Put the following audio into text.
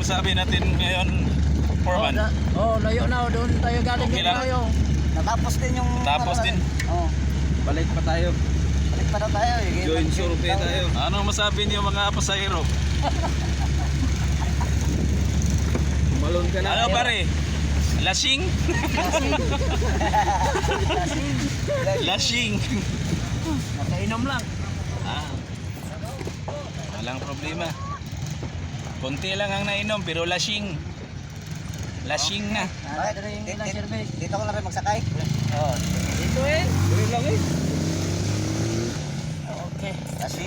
masabi natin ngayon, Foreman? Layo na. Doon tayo galing Okay din lang. tayo. Natapos din yung... Tapos din. Oo. Balik pa tayo. Balik pa na tayo. Join survey tayo. Ano masabi niyo mga pasahero? Malon ka na. Ano pare? Lasing? Lasing. Nakainom lang. Ah. Walang problema. Konti lang ang nainom pero lasing. Lasing na. Ito na yung ilang service. Dito ko na rin magsakay. Dito eh. Dito lang eh. Okay. Kasi